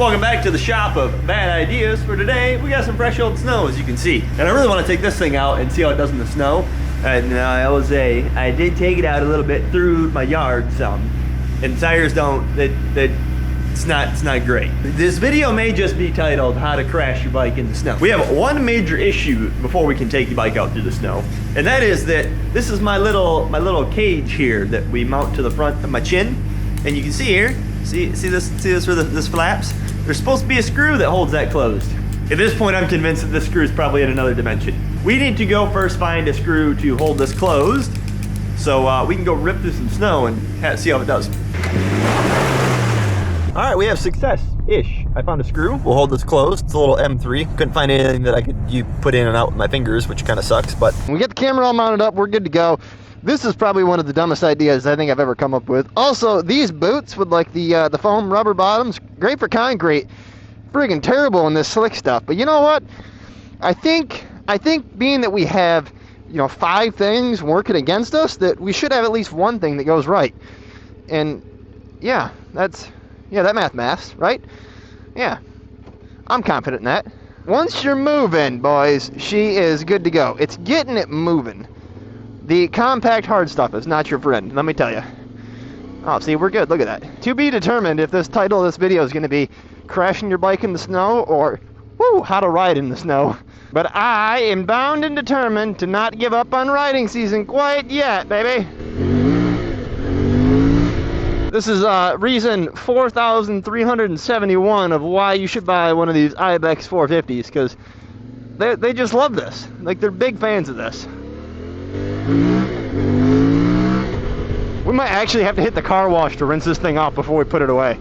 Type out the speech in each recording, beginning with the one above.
Welcome back to the shop of bad ideas. For today, we got some fresh old snow, as you can see. And I really want to take this thing out and see how it does in the snow. And I did take it out a little bit through my yard some. And tires it's not great. This video may just be titled How to Crash Your Bike in the Snow. We have one major issue before we can take your bike out through the snow. And that is that this is my little cage here that we mount to the front of my chin. And you can see here, see this where this flaps? There's supposed to be a screw that holds that closed. At this point, I'm convinced that this screw is probably in another dimension. We need to go first find a screw to hold this closed so we can go rip through some snow and see how it does. All right, we have success-ish. I found a screw. We'll hold this closed. It's a little M3. Couldn't find anything that I could put in and out with my fingers, which kind of sucks, but we get the camera all mounted up. We're good to go. This is probably one of the dumbest ideas I think I've ever come up with. Also, these boots with like the foam rubber bottoms, great for concrete. Friggin' terrible in this slick stuff. But you know what? I think being that we have, 5 things working against us, that we should have at least one thing that goes right. And yeah, that maths, right? Yeah, I'm confident in that. Once you're moving, boys, she is good to go. It's getting it moving. The compact hard stuff is not your friend, let me tell you. Oh, see, we're good. Look at that. To be determined if this title of this video is going to be crashing your bike in the snow or, how to ride in the snow. But I am bound and determined to not give up on riding season quite yet, baby. This is reason 4,371 of why you should buy one of these Ibex 450s, because they just love this. Like, they're big fans of this. We might actually have to hit the car wash to rinse this thing off before we put it away,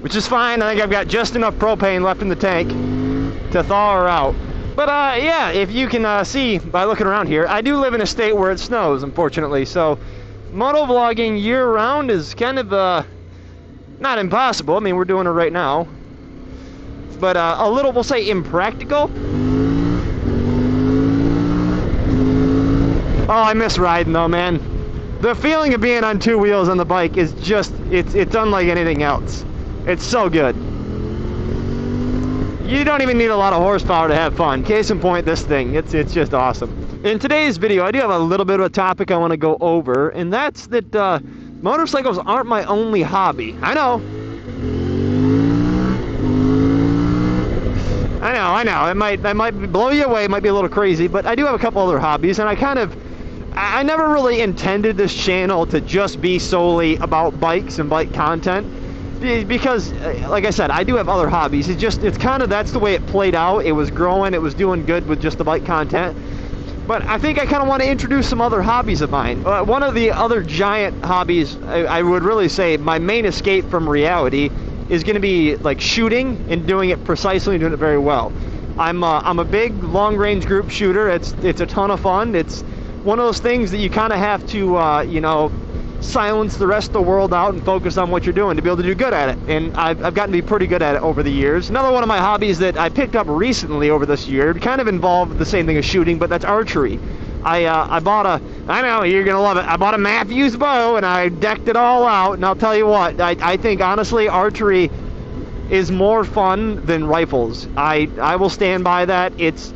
which is fine. I think I've got just enough propane left in the tank to thaw her out. But yeah, if you can see by looking around here, I do live in a state where it snows, unfortunately, so moto vlogging year-round is kind of not impossible. I mean, we're doing it right now, but a little, we'll say, impractical. Oh, I miss riding though, man. The feeling of being on 2 wheels on the bike is just, it's unlike anything else. It's so good. You don't even need a lot of horsepower to have fun. Case in point, this thing, it's just awesome. In today's video, I do have a little bit of a topic I want to go over, and that's that motorcycles aren't my only hobby. I know. It might blow you away. It might be a little crazy, but I do have a couple other hobbies, and I never really intended this channel to just be solely about bikes and bike content, because, like I said, I do have other hobbies. It's kind of, that's the way it played out. It was growing. It was doing good with just the bike content. But I think I kind of want to introduce some other hobbies of mine. One of the other giant hobbies, I would really say, my main escape from reality is going to be like shooting and doing it precisely and doing it very well. I'm a big long-range group shooter. It's a ton of fun. It's one of those things that you kind of have to, silence the rest of the world out and focus on what you're doing to be able to do good at it. And I've gotten to be pretty good at it over the years. Another one of my hobbies that I picked up recently over this year kind of involved the same thing as shooting, but that's archery. I bought I know, you're going to love it. I bought a Matthews bow and I decked it all out. And I'll tell you what, I think honestly archery is more fun than rifles. I will stand by that. It's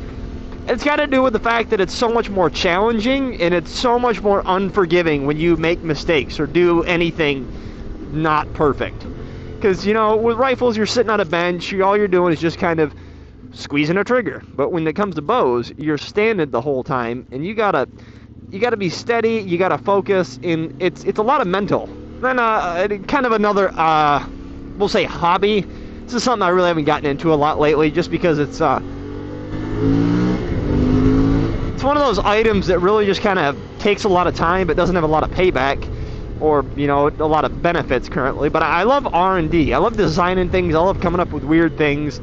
got to do with the fact that it's so much more challenging and it's so much more unforgiving when you make mistakes or do anything not perfect. Because, with rifles, you're sitting on a bench, all you're doing is just kind of squeezing a trigger. But when it comes to bows, you're standing the whole time, and you gotta be steady, you gotta focus, and it's a lot of mental. Then kind of another, we'll say, hobby. This is something I really haven't gotten into a lot lately, just because it's one of those items that really just kind of takes a lot of time but doesn't have a lot of payback or, a lot of benefits currently. But I love R&D. I love designing things. I love coming up with weird things.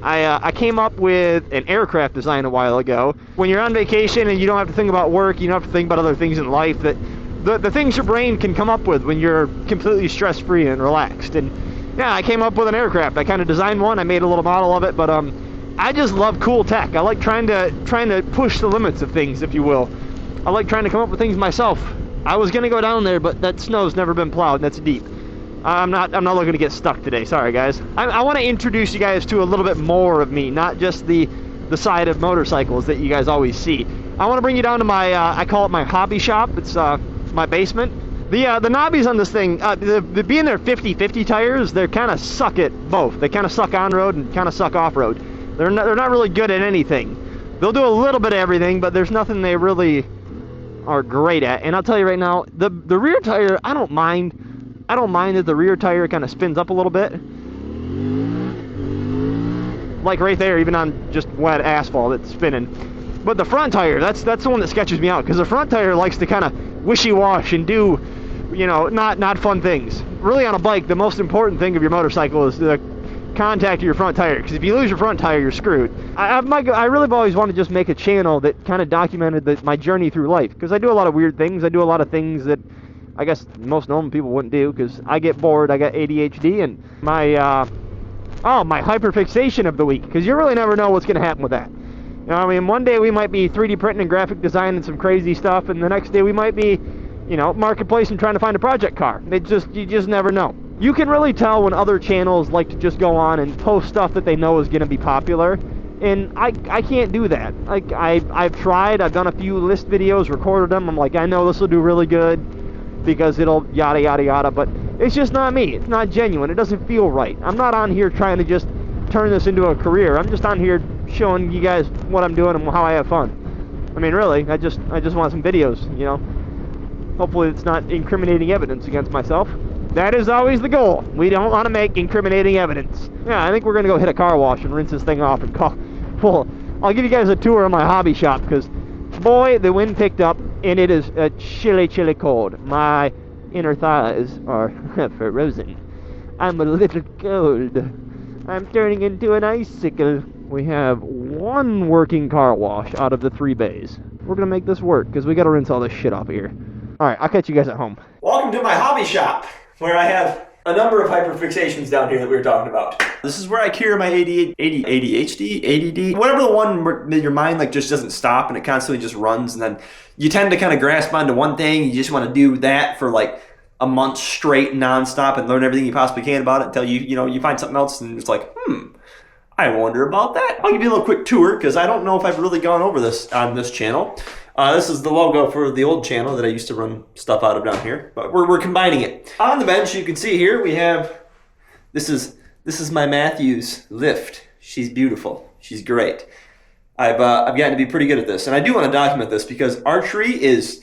I came up with an aircraft design a while ago. When you're on vacation and you don't have to think about work, you don't have to think about other things in life, that the things your brain can come up with when you're completely stress-free and relaxed. And yeah, I came up with an aircraft. I kind of designed one. I made a little model of it, but I just love cool tech. I like trying to push the limits of things, if you will. I like trying to come up with things myself. I was gonna go down there, but that snow's never been plowed and that's deep. I'm not looking to get stuck today. Sorry, guys. I want to introduce you guys to a little bit more of me, not just the side of motorcycles that you guys always see. I want to bring you down to my, I call it my hobby shop. It's my basement. The knobbies on this thing, being their 50/50 tires, they kind of suck at both. They kind of suck on-road and kind of suck off-road. They're not really good at anything. They'll do a little bit of everything, but there's nothing they really are great at. And I'll tell you right now, the rear tire, I don't mind that the rear tire kind of spins up a little bit. Like right there, even on just wet asphalt, it's spinning. But the front tire, that's the one that sketches me out, because the front tire likes to kind of wishy-wash and do, you know, not fun things. Really, on a bike, the most important thing of your motorcycle is the contact of your front tire, because if you lose your front tire, you're screwed. I really have always wanted to just make a channel that kind of documented my journey through life, because I do a lot of weird things. I do a lot of things that I guess most normal people wouldn't do, because I get bored. I got ADHD, and my hyperfixation of the week, because you really never know what's going to happen with that. You know, I mean, one day we might be 3D printing and graphic design and some crazy stuff, and the next day we might be, you know, marketplace and trying to find a project car. You just never know. You can really tell when other channels like to just go on and post stuff that they know is going to be popular, and I can't do that. Like, I've tried. I've done a few list videos, recorded them. I'm like, I know this will do really good because it'll yada yada yada, but it's just not me. It's not genuine. It doesn't feel right. I'm not on here trying to just turn this into a career. I'm just on here showing you guys what I'm doing and how I have fun. I mean, really, I just want some videos, you know. Hopefully it's not incriminating evidence against myself. That is always the goal. We don't want to make incriminating evidence. Yeah, I think we're going to go hit a car wash and rinse this thing off and call. Well, I'll give you guys a tour of my hobby shop, because, boy, the wind picked up, and it is a chilly, chilly cold. My inner thighs are frozen. I'm a little cold. I'm turning into an icicle. We have one working car wash out of the 3 bays. We're going to make this work, because we got to rinse all this shit off of here. All right, I'll catch you guys at home. Welcome to my hobby shop, where I have a number of hyperfixations down here that we were talking about. This is where I cure my ADHD, ADD, whatever the one where your mind like just doesn't stop and it constantly just runs, and then you tend to kind of grasp onto one thing. You just want to do that for like a month straight nonstop and learn everything you possibly can about it until you find something else and it's like, I wonder about that. I'll give you a little quick tour, because I don't know if I've really gone over this on this channel. This is the logo for the old channel that I used to run stuff out of down here, but we're combining it. On the bench, you can see here we have, this is my Matthews lift. She's beautiful. She's great. I've gotten to be pretty good at this, and I do want to document this because archery is,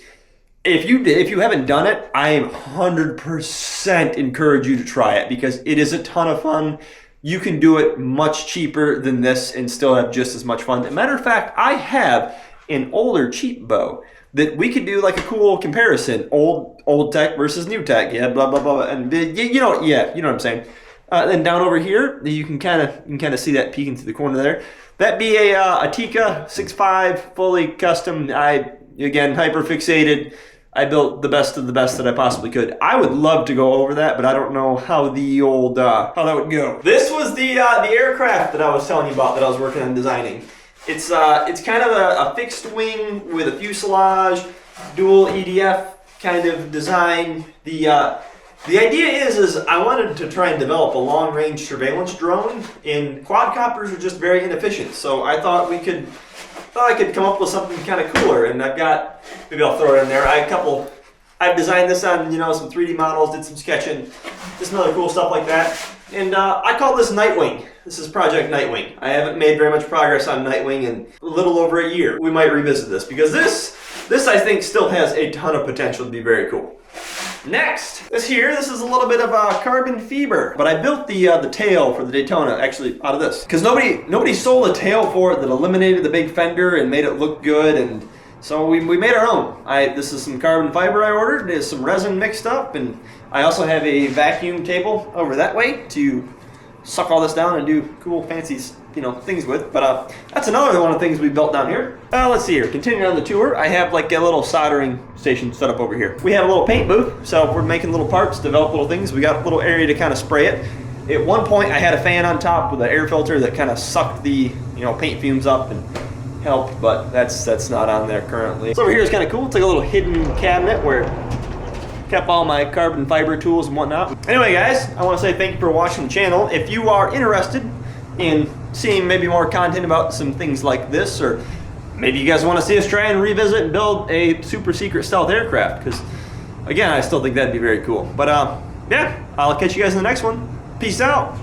if you haven't done it, I 100% encourage you to try it, because it is a ton of fun. You can do it much cheaper than this and still have just as much fun. As a matter of fact, I have an older cheap bow that we could do like a cool comparison, old tech versus new tech, yeah, blah blah blah, and you know what I'm saying. Then down over here, you can kind of see that peeking through the corner there. That'd be a Tikka 6.5 fully custom. Again, hyperfixated. I built the best of the best that I possibly could. I would love to go over that, but I don't know how how that would go. This was the aircraft that I was telling you about that I was working on designing. It's kind of a fixed wing with a fuselage, dual EDF kind of design. The idea is I wanted to try and develop a long-range surveillance drone, and quadcopters are just very inefficient. So I thought I could come up with something kind of cooler, and maybe I'll throw it in there. I've designed this on some 3D models, did some sketching, just some other cool stuff like that. And I call this Nightwing. This is Project Nightwing. I haven't made very much progress on Nightwing in a little over a year. We might revisit this, because this I think still has a ton of potential to be very cool. Next, this is a little bit of carbon fiber, but I built the tail for the Daytona actually out of this, because nobody sold a tail for it that eliminated the big fender and made it look good, and so we made our own. This is some carbon fiber I ordered. There's some resin mixed up, and I also have a vacuum table over that way to suck all this down and do cool fancy things with. But that's another one of the things we built down here. Let's see here. Continuing on the tour, I have like a little soldering station set up over here. We have a little paint booth, so we're making little parts, develop little things. We got a little area to kind of spray it. At one point, I had a fan on top with an air filter that kind of sucked the paint fumes up and helped, but that's not on there currently. So over here is kind of cool. It's like a little hidden cabinet where kept all my carbon fiber tools and whatnot. Anyway, guys, I want to say thank you for watching the channel. If you are interested in seeing maybe more content about some things like this, or maybe you guys want to see us try and revisit and build a super secret stealth aircraft, because again, I still think that'd be very cool. But yeah, I'll catch you guys in the next one. Peace out.